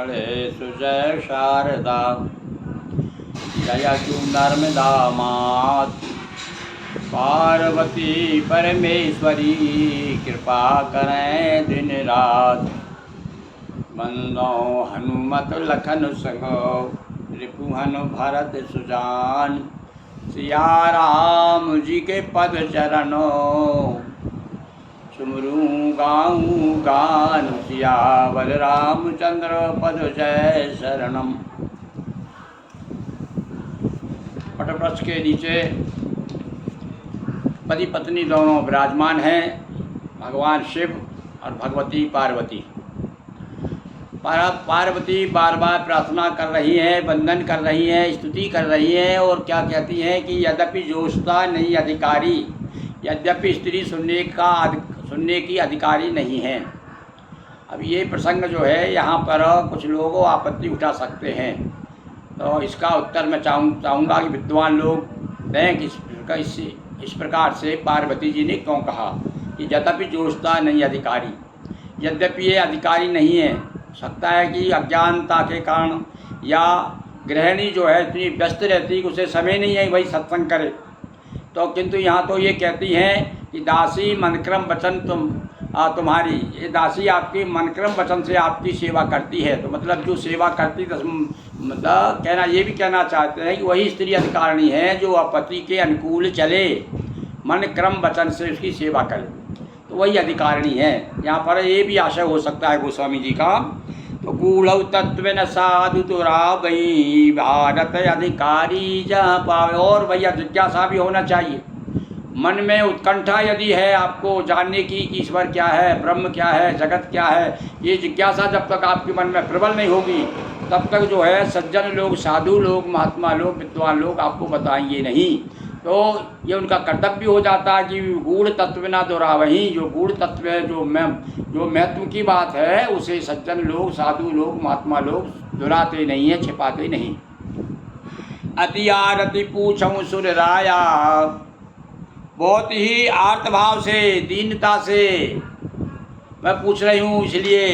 खड़े सुजय शारदा, जयतु नर्मदा मात पार्वती परमेश्वरी, कृपा करें दिन रात। बंदो हनुमत लखन संगो, रिपुहन भरत सुजान, सिया राम जी के पद चरणों, सुमरू गाऊँ गान सियावर रामचंद्र पद जय शरणम। वटवृक्ष के नीचे पति पत्नी दोनों विराजमान हैं, भगवान शिव और भगवती पार्वती। पार्वती बार बार प्रार्थना कर रही हैं, वंदन कर रही हैं, स्तुति कर रही हैं और क्या कहती हैं कि यद्यपि जोशता नहीं अधिकारी, यद्यपि स्त्री सुनने की अधिकारी नहीं है। अब ये प्रसंग जो है यहाँ पर कुछ लोग आपत्ति उठा सकते हैं, तो इसका उत्तर मैं चाहूँगा कि विद्वान लोग दें कि इस प्रकार से पार्वती जी ने क्यों कहा कि यद्यपि जोशता नहीं अधिकारी। यद्यपि ये अधिकारी नहीं है, सकता है कि अज्ञानता के कारण या गृहिणी जो है इतनी व्यस्त रहती कि उसे समय नहीं है भाई सत्संग करे, तो किंतु यहाँ तो ये कहती हैं कि दासी मनक्रम वचन तुम्हारी, ये दासी आपकी मनक्रम वचन से आपकी सेवा करती है। तो मतलब जो सेवा करती, मतलब कहना ये भी कहना चाहते हैं कि वही स्त्री अधिकारिणी है जो पति के अनुकूल चले, मन क्रम वचन से उसकी सेवा करे, तो वही अधिकारिणी है। यहाँ पर ये भी आशय हो सकता है गोस्वामी जी का। तो कूढ़ तत्व न साधु तो रावई, भारत अधिकारी जहाँ पावे। और भैया जिज्ञासा भी होना चाहिए, मन में उत्कंठा यदि है आपको जानने की कि ईश्वर क्या है, ब्रह्म क्या है, जगत क्या है, ये जिज्ञासा जब तक आपके मन में प्रबल नहीं होगी तब तक जो है सज्जन लोग, साधु लोग, महात्मा लोग, विद्वान लोग आपको बताएंगे नहीं। तो ये उनका कर्तव्य हो जाता है कि गूढ़ तत्व ना दोहरावहीं, जो गूढ़ तत्व है, जो महत्व की बात है, उसे सज्जन लोग, साधु लोग, महात्मा लोग दोहराते नहीं है, छिपाते नहीं। अति आरती पूछऊँ सुर राया, बहुत ही आर्तभाव से, दीनता से मैं पूछ रही हूँ, इसलिए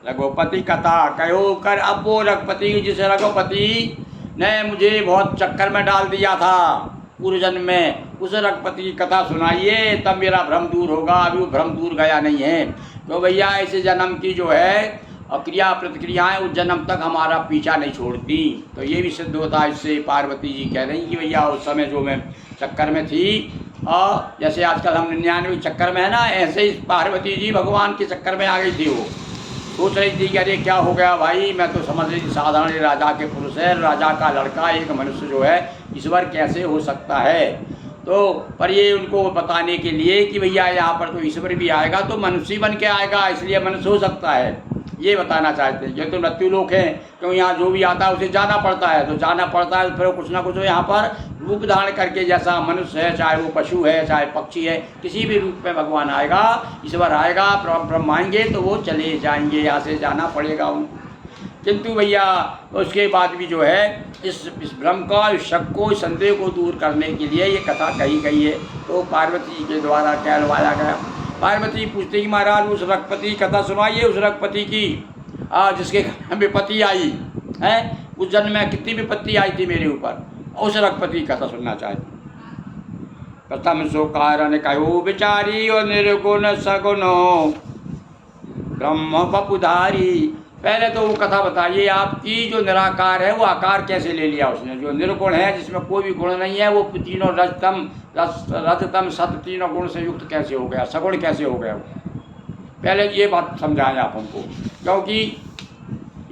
रघुपति कथा कहो कर। अब वो रघुपति, जिस रघुपति ने मुझे बहुत चक्कर में डाल दिया था पूर्व जन्म में, उस रघुपति की कथा सुनाइए, तब मेरा भ्रम दूर होगा। अभी वो भ्रम दूर गया नहीं है। तो भैया ऐसे जन्म की जो है क्रिया प्रतिक्रियाएँ उस जन्म तक हमारा पीछा नहीं छोड़ती। तो ये भी सिद्ध होता है इससे। पार्वती जी कह रही कि भैया उस समय जो मैं चक्कर में थी, और जैसे आजकल हम 99 चक्कर में है ना, ऐसे ही पार्वती जी भगवान के चक्कर में आ गई थी। वो सोच रही थी कि अरे क्या हो गया भाई, मैं तो समझ रही थी साधारण राजा के पुरुष है, राजा का लड़का, एक मनुष्य जो है ईश्वर कैसे हो सकता है। तो पर ये उनको बताने के लिए कि भैया यहाँ पर तो ईश्वर भी आएगा तो मनुष्य बन के आएगा, इसलिए मनुष्य हो सकता है, ये बताना चाहते हैं। ये तो मृत्यु लोक है, क्यों यहाँ जो भी आता है उसे जाना पड़ता है, तो जाना पड़ता है, फिर कुछ ना कुछ यहाँ पर रूप धारण करके, जैसा मनुष्य है, चाहे वो पशु है, चाहे पक्षी है, किसी भी रूप में भगवान आएगा, ईश्वर आएगा, ब्रह्म आएंगे तो वो चले जाएंगे, यहाँ से जाना पड़ेगा उनको। किंतु भैया उसके बाद भी जो है इस भ्रम का, इस शक को, इस संदेह को दूर करने के लिए ये कथा कही गई है। तो पार्वती के द्वारा कहलवाया गया। पार्वती पूछती कि महाराज उस रघुपति की कथा सुनाइए, उस रघुपति की जिसके विपत्ति आई है, उस जन्म में कितनी विपत्ति आई थी मेरे ऊपर, उस रघुपति की कथा सुनना चाहती। प्रथम सो कारण कहो विचारी और निर्गुण सगुनो ब्रह्म बपुधारी। पहले तो वो कथा बताइए आपकी, जो निराकार है वो आकार कैसे ले लिया उसने, जो निर्गुण है जिसमें कोई भी गुण नहीं है, वो तीनों रजतम सत तीनों गुण से युक्त कैसे हो गया, सगुण कैसे हो गया वो। पहले ये बात समझाएं आप हमको, क्योंकि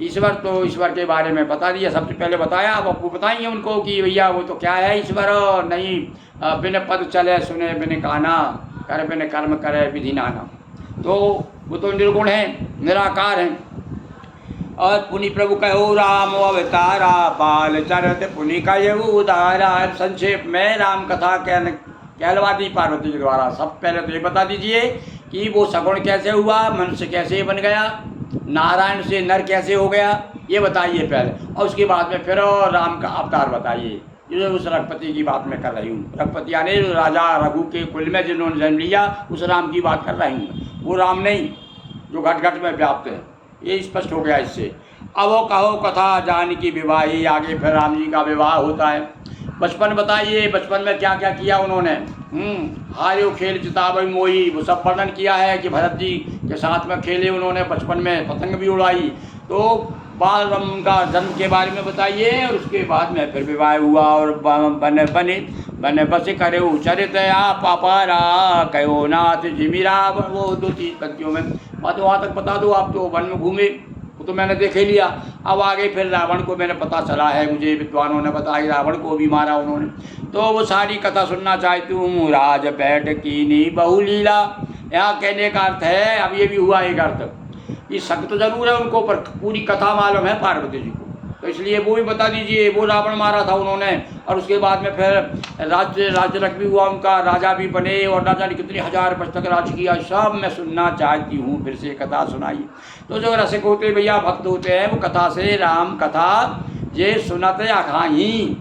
ईश्वर के बारे में बता दिया, सबसे पहले बताया। अब आपको बताएंगे उनको कि भैया वो तो क्या है ईश्वर, नहीं बिन पद चले सुने बिन काना, कर बिन कर्म करे विधि नाना। तो वो तो निर्गुण है, निराकार है। और पुनि प्रभु कहो राम अवतारा, बाल चरत पुनि कहो उदारा। संक्षेप में राम कथा कहलवा दी पार्वती के द्वारा। सब पहले तो ये बता दीजिए कि वो सगुण कैसे हुआ, मनुष्य कैसे बन गया, नारायण से नर कैसे हो गया, ये बताइए पहले, और उसके बाद में फिर राम का अवतार बताइए। जो उस रघुपति की बात मैं कर रही हूँ, रघुपति यानी राजा रघु के कुल में जिन्होंने जन्म लिया, उस राम की बात कर रही हूँ। वो राम नहीं जो घट घट में व्याप्त है, ये स्पष्ट हो गया इससे। अब वो कहो कथा जानकी विवाही, आगे फिर राम जी का विवाह होता है। बचपन बताइए, बचपन में क्या क्या किया उन्होंने। हारे खेल चितावई मोही, वो सब वर्णन किया है कि भरत जी के साथ में खेले उन्होंने, बचपन में पतंग भी उड़ाई। तो बाल राम का जन्म के बारे में बताइए, और उसके बाद में फिर विवाह हुआ और बने बने बने बस करे चरित आप पापारा कहो नाथ जिमीरा, वो 2-3 पंक्तियों में बात वहाँ तक बता दो। आप तो वन में घूमे, वो तो मैंने देख ही लिया। अब आगे फिर रावण को मैंने पता चला है, मुझे विद्वानों ने बताया रावण को भी मारा उन्होंने। तो वो सारी कथा सुनना चाहती हूँ। राज बैठ कीनी बहुलीला, यहाँ कहने का अर्थ है, अब ये भी हुआ एक अर्थ कि शक तो जरूर है उनको, पर पूरी कथा मालूम है पार्वती जी को, तो इसलिए वो भी बता दीजिए। वो रावण मारा था उन्होंने, और उसके बाद में फिर राज्य भी हुआ उनका, राजा भी बने, और राजा ने कितने 1000 वर्ष तक राज किया, सब मैं सुनना चाहती हूँ। फिर से कथा सुनाइए। तो जो रसिक होते भैया, भक्त होते हैं, वो कथा से राम कथा ये सुनते अखाही,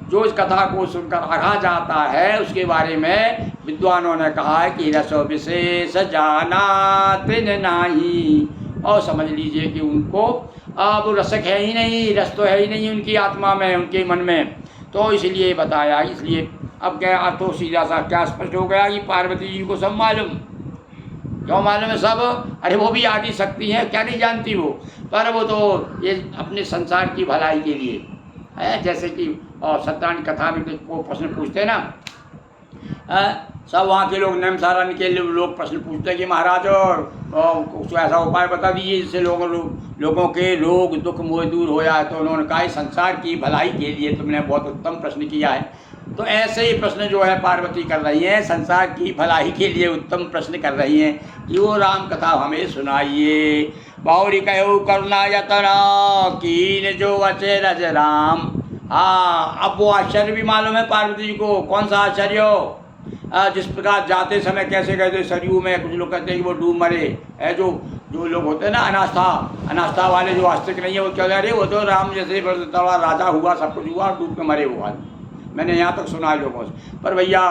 जो इस कथा को सुनकर आगा जाता है उसके बारे में विद्वानों ने कहा है कि रसो विशेष जाना तिन नाही, और समझ लीजिए कि उनको अब रसक है ही नहीं, रस तो है ही नहीं उनकी आत्मा में, उनके मन में। तो इसलिए बताया। इसलिए अब क्या अर्थ तो सीधा सा क्या स्पष्ट हो गया कि पार्वती जी को सब मालूम, क्यों मालूम है सब? अरे वो भी आदि शक्ति है, क्या नहीं जानती वो, पर वो तो ये अपने संसार की भलाई के लिए है। जैसे कि सत्यनारायण कथा में वो प्रश्न पूछते हैं ना, सब वहाँ के लोग नैमसारण के लोग प्रश्न पूछते हैं कि महाराज कुछ ऐसा उपाय बता दीजिए जिससे लोगों के रोग दुख मोह दूर हो जाए। तो उन्होंने कहा संसार की भलाई के लिए तुमने बहुत उत्तम प्रश्न किया है। तो ऐसे ही प्रश्न जो है पार्वती कर रही हैं, संसार की भलाई के लिए उत्तम प्रश्न कर रही हैं कि वो राम कथा हमें सुनाइए। बाउरी कहो करुणा यतना कीन जो अचे रज राम। हाँ, अब वो आश्चर्य भी मालूम है पार्वती जी को। कौन सा आश्चर्य हो? जिस प्रकार जाते समय कैसे गए थे सरयू में, कुछ लोग कहते हैं कि वो डूब मरे है। जो लोग होते हैं ना अनास्था वाले, जो आस्तिक नहीं है, वो क्या कह रहे, वो तो राम जैसे बड़ा राजा हुआ, सब कुछ हुआ, डूब के मरे हुआ। मैंने यहाँ तक सुना है लोगों से। पर भैया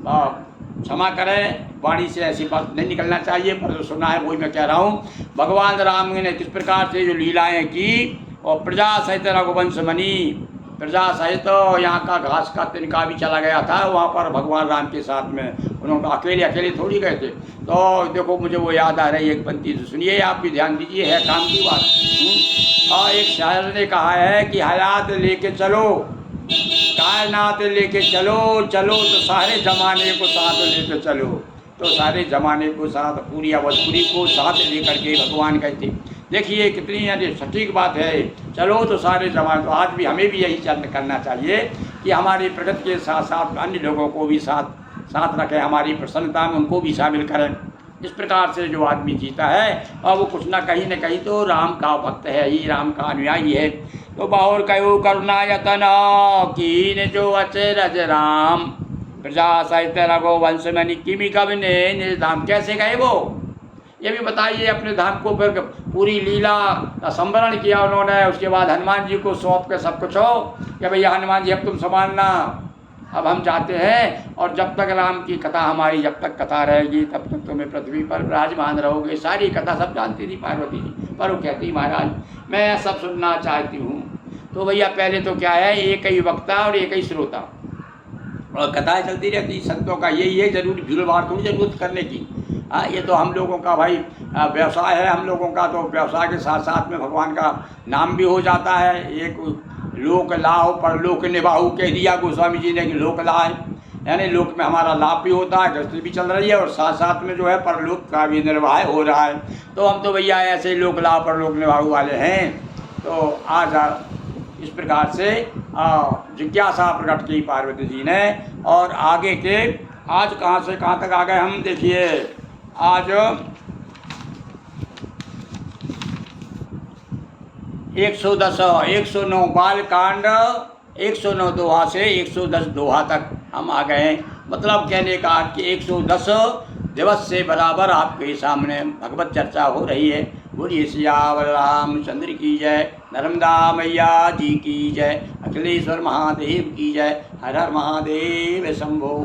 क्षमा करें, वाणी से ऐसी बात नहीं निकलना चाहिए, पर जो सुना है वही मैं कह रहा हूँ। भगवान राम ने किस प्रकार से जो लीलाएँ की, और प्रजा सहित रघुवंश मनी, प्रजा सहित यहाँ का घास का तिनका भी चला गया था वहाँ पर भगवान राम के साथ में। उन्होंने अकेले थोड़ी गए थे। तो देखो मुझे वो याद आ रही है एक पंक्ति, सुनिए, आप भी ध्यान दीजिए, है काम की बात। और एक शायर ने कहा है कि हयात लेके चलो, कायनात लेके चलो, चलो तो सारे जमाने को साथ लेके चलो। तो सारे जमाने को साथ, पूरी अवधपुरी को साथ लेकर के भगवान कहते। देखिए कितनी सटीक बात है, चलो तो सारे जमाने। तो आज भी हमें भी यही चरण करना चाहिए कि हमारी प्रगति के साथ साथ अन्य लोगों को भी साथ रखें, हमारी प्रसन्नता में उनको भी शामिल करें। इस प्रकार से जो आदमी जीता है, और वो कुछ ना कहीं तो राम का भक्त है ही, राम का अनुयायी है। तो बाहुर कहो करुणा यतना कीन जो अचे रज राम, प्रजा सहित रघुवंश मनि किमि कवि ने निज धाम। कैसे गए वो, ये भी बताइए। अपने धाम को फिर पूरी लीला का संवरण किया उन्होंने। उसके बाद हनुमान जी को सौंप के सब कुछ हो कि भैया हनुमान जी अब तुम संभालना, अब हम जाते हैं, और जब तक राम की कथा हमारी जब तक कथा रहेगी तब तक तुम्हें पृथ्वी पर विराजमान रहोगे। सारी कथा सब जानती थी पार्वती जी, पर वो कहती महाराज मैं सब सुनना चाहती हूँ। तो भैया पहले तो क्या है, एक ही वक्ता और एक ही श्रोता, और कथाएँ चलती रहती संतों का। यही है जरूरी भीड़ भाड़ थोड़ी जरूरत करने की। ये तो हम लोगों का भाई व्यवसाय है हम लोगों का। तो व्यवसाय के साथ साथ में भगवान का नाम भी हो जाता है। एक लोक लाभ पर लोक निभाऊ कह दिया गोस्वामी जी ने कि लोक लाभ, यानी लोक में हमारा लाभ भी होता है, गृहस्थी भी चल रही है, और साथ साथ में जो है परलोक का भी निर्वाह हो रहा है। तो हम तो भैया ऐसे लोक लाभ पर लोक निभाऊ वाले हैं। तो आज इस प्रकार से जिज्ञासा प्रकट की पार्वती जी ने। और आगे के आज कहाँ से कहाँ तक आ गए हम, देखिए आज 109 बाल कांड, 109 दोहा से 110 दोहा तक हम आ गए हैं। मतलब कहने का कि 110 दिवस से बराबर आपके सामने भगवत चर्चा हो रही है। बोलिए सियावर रामचंद्र की जय, नर्मदा मैया जी की जय, अखिलेश्वर महादेव की जय, हर हर महादेव शंभो।